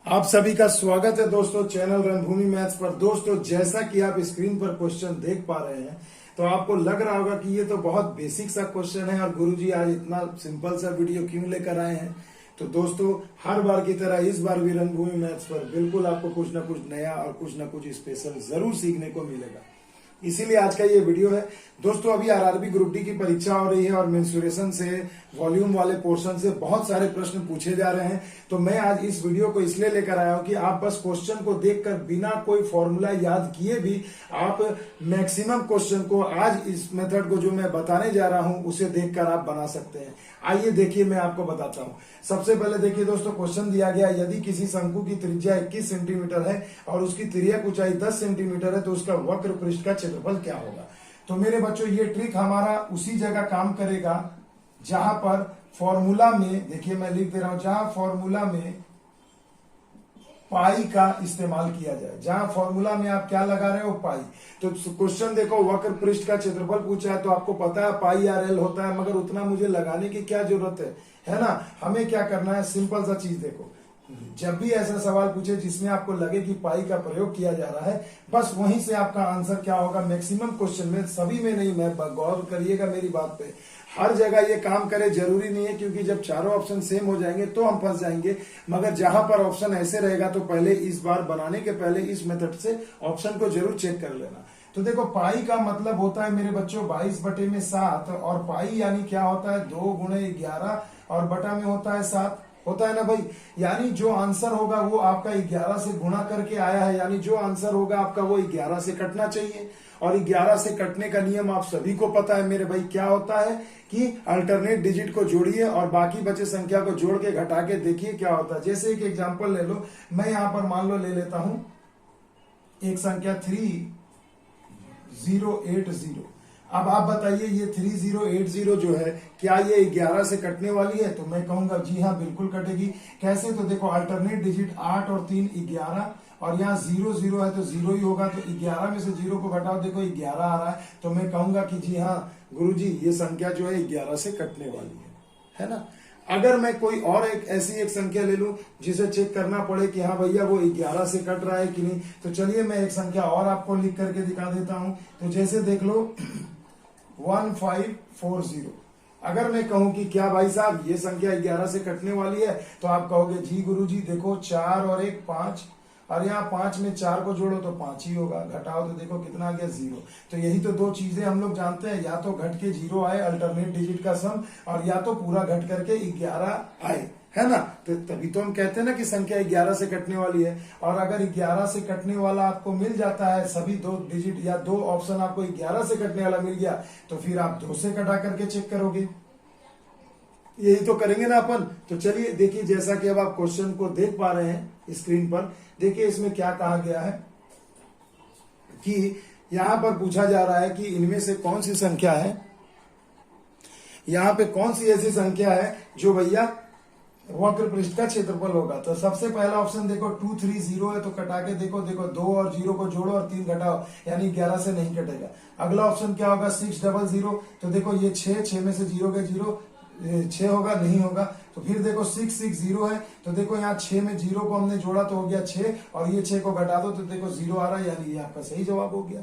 आप सभी का स्वागत है दोस्तों चैनल रणभूमि मैथ्स पर। दोस्तों जैसा कि आप स्क्रीन पर क्वेश्चन देख पा रहे हैं तो आपको लग रहा होगा कि ये तो बहुत बेसिक सा क्वेश्चन है और गुरुजी आज इतना सिंपल सा वीडियो क्यों लेकर आए हैं। तो दोस्तों हर बार की तरह इस बार भी रणभूमि मैथ्स पर बिल्कुल आपको कुछ ना कुछ नया और कुछ ना कुछ स्पेशल जरूर सीखने को मिलेगा, इसीलिए आज का ये वीडियो है। दोस्तों अभी आरआरबी ग्रुप डी की परीक्षा हो रही है और मेंसुरेशन से वॉल्यूम वाले पोर्शन से बहुत सारे प्रश्न पूछे जा रहे हैं। तो मैं आज इस वीडियो को इसलिए लेकर आया हूं कि आप बस क्वेश्चन को देखकर बिना कोई फॉर्मूला याद किए भी आप मैक्सिमम क्वेश्चन को आज इस मेथड को जो मैं बताने जा रहा हूं उसे देखकर आप बना सकते हैं। आइए देखिए मैं आपको बताता हूं। सबसे पहले देखिए दोस्तों, क्वेश्चन दिया गया यदि किसी शंकु की त्रिज्या 21 सेंटीमीटर है और उसकी तिर्यक ऊंचाई 10 सेंटीमीटर है तो उसका वक्र पृष्ठ का क्षेत्रफल क्या होगा। तो मेरे बच्चों ये ट्रिक हमारा उसी जगह काम करेगा जहां पर फॉर्मूला में, देखिए मैं लिख दे रहा हूं, जहां फॉर्मूला में पाई का इस्तेमाल किया जाए। जहां फॉर्मूला में आप क्या लगा रहे हो, पाई। तो क्वेश्चन देखो, वक्र पृष्ठ का क्षेत्रफल पूछा है तो आपको पता है पाई आर एल होता है, मगर उतना मुझे लगाने की क्या जरूरत है ना। हमें क्या करना है, सिंपल सा चीज देखो, जब भी ऐसा सवाल पूछे जिसमें आपको लगे कि पाई का प्रयोग किया जा रहा है, बस वहीं से आपका आंसर क्या होगा। मैक्सिमम क्वेश्चन में, सभी में नहीं, मैं गौर करिएगा मेरी बात पे, हर जगह ये काम करे जरूरी नहीं है, क्योंकि जब चारों ऑप्शन सेम हो जाएंगे तो हम फंस जाएंगे। मगर जहां पर ऑप्शन ऐसे रहेगा तो पहले इस बार बनाने के पहले इस मेथड से ऑप्शन को जरूर चेक कर लेना। तो देखो पाई का मतलब होता है मेरे बच्चों 22/7, और पाई यानी क्या होता है 2 × 11 और बटा में होता है 7, होता है ना भाई। यानी जो आंसर होगा वो आपका 11 से गुणा करके आया है, यानी जो आंसर होगा आपका वो 11 से कटना चाहिए। और 11 से कटने का नियम आप सभी को पता है मेरे भाई, क्या होता है कि अल्टरनेट डिजिट को जोड़िए और बाकी बचे संख्या को जोड़ के घटा के देखिए क्या होता है। जैसे एक एग्जांपल ले लो, मैं यहां पर मान लो ले लेता हूं एक संख्या 3080। अब आप बताइए ये 3080 जो है क्या ये 11 से कटने वाली है। तो मैं कहूंगा जी हाँ बिल्कुल कटेगी। कैसे, तो देखो अल्टरनेट डिजिट 8 और 3 11, और यहाँ 0 है तो 0 ही होगा। तो 11 में से 0 को घटाओ, देखो 11 आ रहा है। तो मैं कहूंगा कि जी हाँ गुरुजी ये संख्या जो है 11 से कटने वाली है ना। अगर मैं कोई और ऐसी एक संख्या ले लूं जिसे चेक करना पड़े कि हाँ भैया वो 11 से कट रहा है कि नहीं, तो चलिए मैं एक संख्या और आपको लिख करके दिखा देता हूं। तो जैसे देख लो 1540। अगर मैं कहूं कि क्या भाई साहब ये संख्या 11 से कटने वाली है, तो आप कहोगे जी गुरुजी देखो 4 और 1 5, और यहाँ 5 में 4 को जोड़ो तो 5 ही होगा, घटाओ तो देखो कितना आ गया 0। तो यही तो दो चीजें हम लोग जानते हैं, या तो घट के 0 आए अल्टरनेट डिजिट का सम, और या तो पूरा घट करके 11 आए, है ना। तो तभी तो हम कहते हैं ना कि संख्या 11 से कटने वाली है। और अगर 11 से कटने वाला आपको मिल जाता है, सभी 2 डिजिट या 2 ऑप्शन आपको 11 से कटने वाला मिल गया, तो फिर आप 2 से कटा करके चेक करोगे, यही तो करेंगे ना अपन। तो चलिए देखिए, जैसा कि अब आप क्वेश्चन को देख पा रहे हैं स्क्रीन पर, देखिए इसमें क्या कहा गया है कि यहां पर पूछा जा रहा है कि इनमें से कौन सी संख्या है, यहां पे कौन सी ऐसी संख्या है जो भैया वक्र पृष्ठ का क्षेत्रफल होगा। तो सबसे पहला ऑप्शन देखो 230 है, तो कटा के देखो 2 और 0 को जोड़ो और 3 घटाओ, यानी 11 से नहीं कटेगा। अगला ऑप्शन क्या होगा 600, तो देखो ये 6 में से 0 के 0 6 होगा, नहीं होगा। तो फिर देखो 660 है, तो देखो यहाँ 6 में 0 को हमने जोड़ा तो हो गया 6, और ये 6 को घटा दो तो देखो 0 आ रहा है, यानी ये आपका सही जवाब हो गया।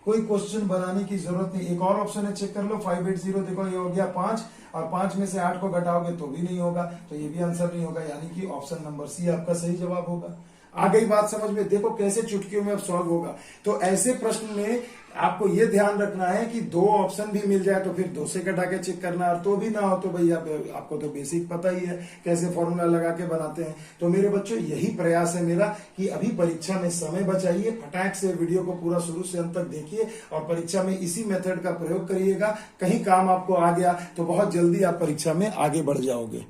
कोई क्वेश्चन बनाने की जरूरत नहीं। एक और ऑप्शन है, चेक कर लो 580, देखो ये हो गया 5, और 5 में से 8 को घटाओगे तो भी नहीं होगा, तो ये भी आंसर नहीं होगा, यानी कि ऑप्शन नंबर सी आपका सही जवाब होगा। आ गई बात समझ में, देखो कैसे चुटकियों में अब सॉल्व होगा। तो ऐसे प्रश्न में आपको ये ध्यान रखना है कि 2 ऑप्शन भी मिल जाए तो फिर 2 से कटा के चेक करना, और तो भी ना हो तो भैया आपको तो बेसिक पता ही है कैसे फॉर्मूला लगा के बनाते हैं। तो मेरे बच्चों यही प्रयास है मेरा कि अभी परीक्षा में समय बचाइए, फटाक से वीडियो को पूरा शुरू से अंत तक देखिए और परीक्षा में इसी मेथड का प्रयोग करिएगा। कहीं काम आपको आ गया तो बहुत जल्दी आप परीक्षा में आगे बढ़ जाओगे।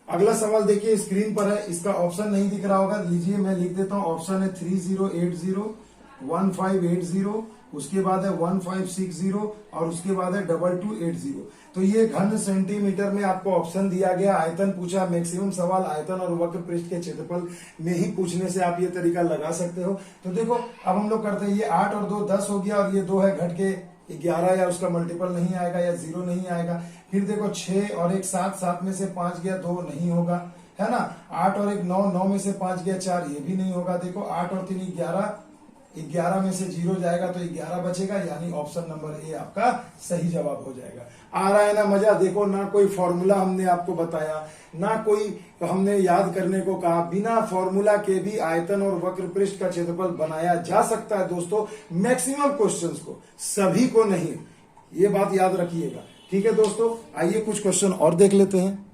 अगला सवाल देखिए स्क्रीन पर है, इसका ऑप्शन नहीं दिख रहा होगा, लीजिए मैं लिख देता हूं। ऑप्शन है 3080, 1580, उसके बाद है 1560, और उसके बाद है 2280। तो ये घन सेंटीमीटर में आपको ऑप्शन दिया गया। आयतन पूछा, मैक्सिमम सवाल आयतन और वक्र पृष्ठ के क्षेत्रफल में ही पूछने से आप ये तरीका लगा सकते हो। तो देखो अब हम लोग करते हैं, ये 8 और 2 10 हो गया, और ये 2 है घट के 11 या उसका मल्टीपल नहीं आएगा या 0 नहीं आएगा। फिर देखो 6 और 1 7, 7 में से 5 गया 2 नहीं होगा, है ना। 8 और 1 9, 9 में से 5 गया 4, ये भी नहीं होगा। देखो 8 और 3 11, 11 में से 0 जाएगा तो 11 बचेगा, यानी ऑप्शन नंबर ए आपका सही जवाब हो जाएगा। आ रहा है ना मजा। देखो ना कोई फॉर्मूला हमने आपको बताया, ना कोई हमने याद करने को कहा, बिना फॉर्मूला के भी आयतन और वक्र पृष्ठ का क्षेत्रफल बनाया जा सकता है दोस्तों। मैक्सिमम क्वेश्चंस को, सभी को नहीं, ये बात याद रखिएगा। ठीक है दोस्तों, आइए कुछ क्वेश्चन और देख लेते हैं।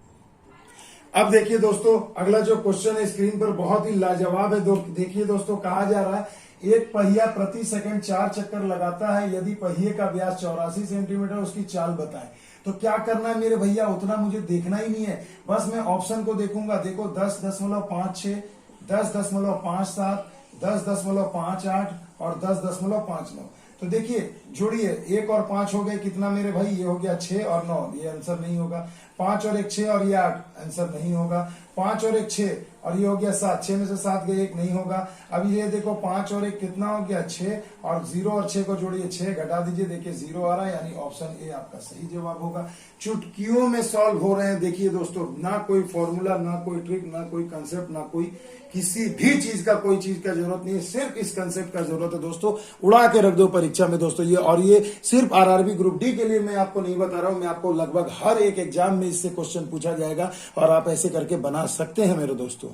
अब देखिए दोस्तों, अगला जो क्वेश्चन है स्क्रीन पर बहुत ही लाजवाब है। देखिए दोस्तों, कहा जा रहा है एक पहिया प्रति सेकंड 4 चक्कर लगाता है, यदि पहिए का व्यास 84 सेंटीमीटर, उसकी चाल बताएं। तो क्या करना है मेरे भैया, उतना मुझे देखना ही नहीं है, बस मैं ऑप्शन को देखूंगा। देखो 10.56, 10.57, 10.58 और 10.59। तो देखिए जोड़िए, 1 और 5 हो गए कितना मेरे भाई, ये हो गया 6 और 9, ये आंसर नहीं होगा। 5 और 1 6 और ये 8, आंसर नहीं होगा। 5 और 1 6 और ये हो गया 7, 6 में से 7 गए 1, नहीं होगा। अब ये देखो 5 और 1 कितना हो गया 6, और 0 और 6 को जोड़िए 6 घटा दीजिए, देखिए 0 आ रहा है, यानी ऑप्शन ए आपका सही जवाब होगा। चुटकियों में सॉल्व हो रहे हैं। देखिए दोस्तों, ना कोई फॉर्मूला, ना कोई ट्रिक, ना कोई कंसेप्ट, ना कोई किसी भी चीज का, कोई चीज का जरूरत नहीं है, सिर्फ इस कंसेप्ट का जरूरत है दोस्तों। उड़ा के रख दो परीक्षा में दोस्तों ये। और ये सिर्फ आरआरबी ग्रुप डी के लिए मैं आपको नहीं बता रहा हूं, मैं आपको लगभग हर एक एग्जाम में इससे क्वेश्चन पूछा जाएगा और आप ऐसे करके बना सकते हैं मेरे दोस्तों।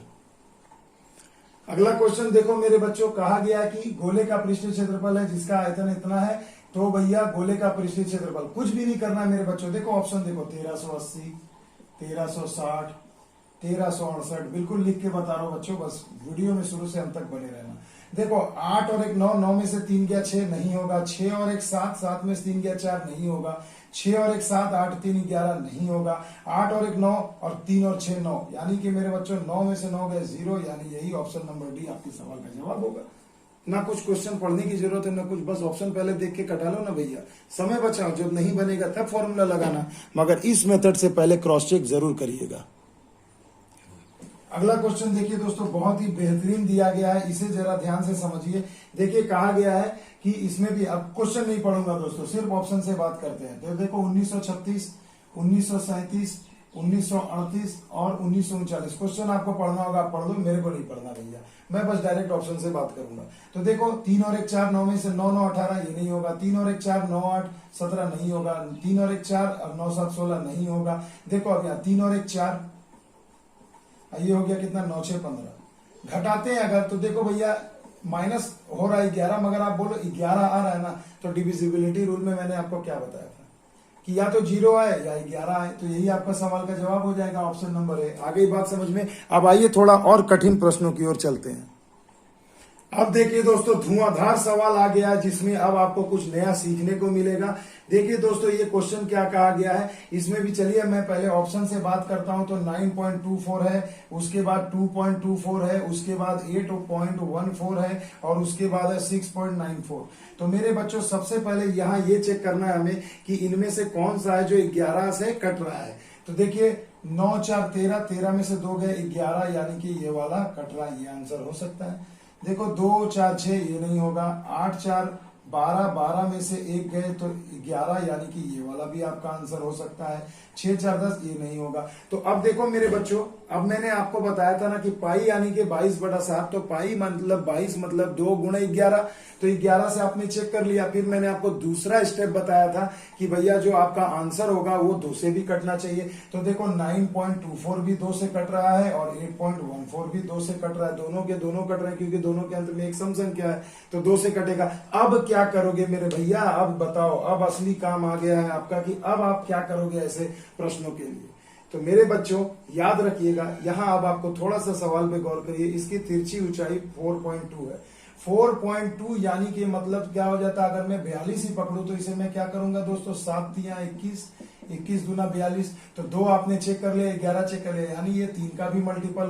अगला क्वेश्चन देखो मेरे बच्चों, कहा गया कि गोले का पृष्ठीय क्षेत्रफल है जिसका आयतन इतना है। तो भैया गोले का पृष्ठीय क्षेत्रफल कुछ भी नहीं करना मेरे बच्चों। देखो ऑप्शन देखो, 1380, 1360, 1368, बिल्कुल लिख के बता रहा हूं बच्चों, बस वीडियो में शुरू से अंत तक बने रहना। देखो 8 और 1 9, 9 में से 3 गया 6, नहीं होगा। 6 और 1 7, 7 में से 3 गया 4, नहीं होगा। 6 और 1 7, 8 3 11, नहीं होगा। 8 और 1 9 और 3 और 6 9, यानी कि मेरे बच्चों 9 में से 9 गए 0, यानी यही ऑप्शन नंबर डी आपके सवाल का जवाब होगा। ना कुछ क्वेश्चन पढ़ने की जरूरत है, ना कुछ, बस ऑप्शन पहले देख के कटा लो ना भैया, समय बचाओ। जब नहीं बनेगा तब फॉर्मूला लगाना, मगर इस मेथड से पहले क्रॉस चेक जरूर करिएगा। अगला क्वेश्चन देखिए दोस्तों, बहुत ही बेहतरीन दिया गया है, इसे जरा ध्यान से समझिए। देखिए कहा गया है कि इसमें भी, अब क्वेश्चन नहीं पढ़ूंगा दोस्तों, सिर्फ ऑप्शन से बात करते हैं। तो देखो 1936, 1937, 1938 और 1939 क्वेश्चन आपको पढ़ना होगा, आप पढ़ लो, मेरे को नहीं पढ़ना भैया, मैं बस डायरेक्ट ऑप्शन से बात करूंगा। तो देखो 3 और 1 4, 9 में से 9 9 18, ये नहीं होगा। 3 और 1 4 9 8 17, नहीं होगा। 3 और 1 4 और 9 7 16, नहीं होगा। देखो अब यहाँ 3 और 1 4, ये हो गया कितना, 9 6 15। घटाते हैं अगर, तो देखो भैया माइनस हो रहा है 11, मगर आप बोलो 11 आ रहा है ना, तो डिविजिबिलिटी रूल में मैंने आपको क्या बताया था कि या तो 0 आए या 11 आए, तो यही आपका सवाल का जवाब हो जाएगा, ऑप्शन नंबर ए। आ गई बात समझ में। अब आइए थोड़ा और कठिन प्रश्नों की ओर चलते हैं। अब देखिए दोस्तों, धुआंधार सवाल आ गया जिसमें अब आपको कुछ नया सीखने को मिलेगा। देखिए दोस्तों, ये क्वेश्चन क्या कहा गया है इसमें भी, चलिए मैं पहले ऑप्शन से बात करता हूं। तो 9.24 है, उसके बाद 2.24 है, उसके बाद 8.14 है, और उसके बाद है 6.94। तो मेरे बच्चों सबसे पहले यहाँ ये चेक करना है हमें कि इनमें से कौन सा है जो 11 से कट रहा है। तो देखिए 9 4 13, 13 में से 2 गए 11, यानी कि ये वाला कट रहा है, ये आंसर हो सकता है। देखो 2 4 6, ये नहीं होगा। 8 4 12, 12 में से 1 गए तो 11, यानी कि ये वाला भी आपका आंसर हो सकता है। 6 4 10, ये नहीं होगा। तो अब देखो मेरे बच्चों, अब मैंने आपको बताया था ना कि पाई यानी कि 22/7, तो पाई मतलब 22 मतलब 2 गुणा 11, तो 11 से आपने चेक कर लिया। फिर मैंने आपको दूसरा स्टेप बताया था कि भैया जो आपका आंसर होगा वो 2 से भी कटना चाहिए। तो देखो 9.24 भी 2 से कट रहा है और 8.14 भी 2 से कट रहा है, दोनों के दोनों कट रहे हैं क्योंकि दोनों के अंत में एक सम संख्या है, तो 2 से कटेगा। अब क्या करोगे मेरे भैया, अब बताओ, अब असली काम आ गया है आपका कि अब आप क्या करोगे ऐसे प्रश्नों के लिए। तो मेरे बच्चों याद रखिएगा, यहां अब आपको थोड़ा सा सवाल पे गौर करिए। इसकी तिरछी ऊंचाई 4.2 है। 4.2 यानी कि मतलब क्या हो जाता है, अगर मैं 42 ही पकड़ू तो इसे मैं क्या करूंगा दोस्तों, 7 तिया 21, 21 दूना 42, तो 2 आपने चेक कर लिया, 11 चेक कर लिया, यानी ये 3 का भी मल्टीपल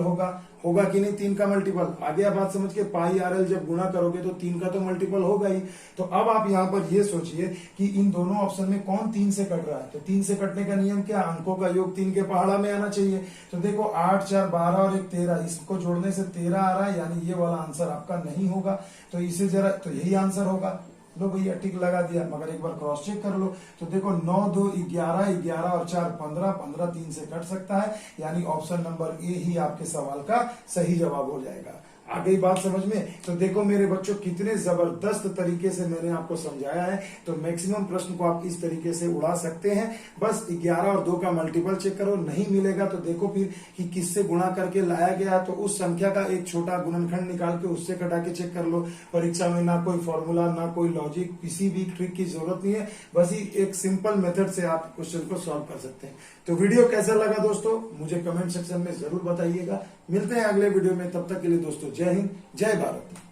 होगा कि नहीं, 3 का मल्टीपल आ गया। बात समझ के, पाई RL जब गुणा करोगे तो 3 का तो मल्टीपल होगा ही। तो अब आप यहाँ पर ये सोचिए कि इन दोनों ऑप्शन में कौन 3 से कट रहा है। तो 3 से कटने का नियम क्या, अंकों का योग 3 के पहाड़ा में आना चाहिए। तो देखो 8 4 12 और 1 13, इसको जोड़ने से 13 आ रहा है, यानी ये वाला आंसर आपका नहीं होगा। तो इसे जरा, तो यही आंसर होगा। लो भैया टिक लगा दिया, मगर एक बार क्रॉस चेक कर लो तो देखो 9 2 11, 11 और 4 15, 15 3 से कट सकता है, यानी ऑप्शन नंबर ए ही आपके सवाल का सही जवाब हो जाएगा। आ गई बात समझ में? तो देखो मेरे बच्चों कितने जबरदस्त तरीके से मैंने आपको समझाया है। तो मैक्सिमम प्रश्न को आप इस तरीके से उड़ा सकते हैं। बस 11 और 2 का मल्टीपल चेक करो, नहीं मिलेगा तो देखो फिर कि किससे गुणा करके लाया गया, तो उस संख्या का एक छोटा गुणनखंड निकाल के उससे कटा के चेक कर लो। परीक्षा में ना कोई फॉर्मूला, ना कोई लॉजिक, किसी भी ट्रिक की जरूरत नहीं है, बस ही एक सिंपल मेथड से आप क्वेश्चन को सॉल्व कर सकते हैं। तो वीडियो कैसा लगा दोस्तों मुझे कमेंट सेक्शन में जरूर बताइएगा। मिलते हैं अगले वीडियो में, तब तक के लिए दोस्तों जय हिंद, जय भारत।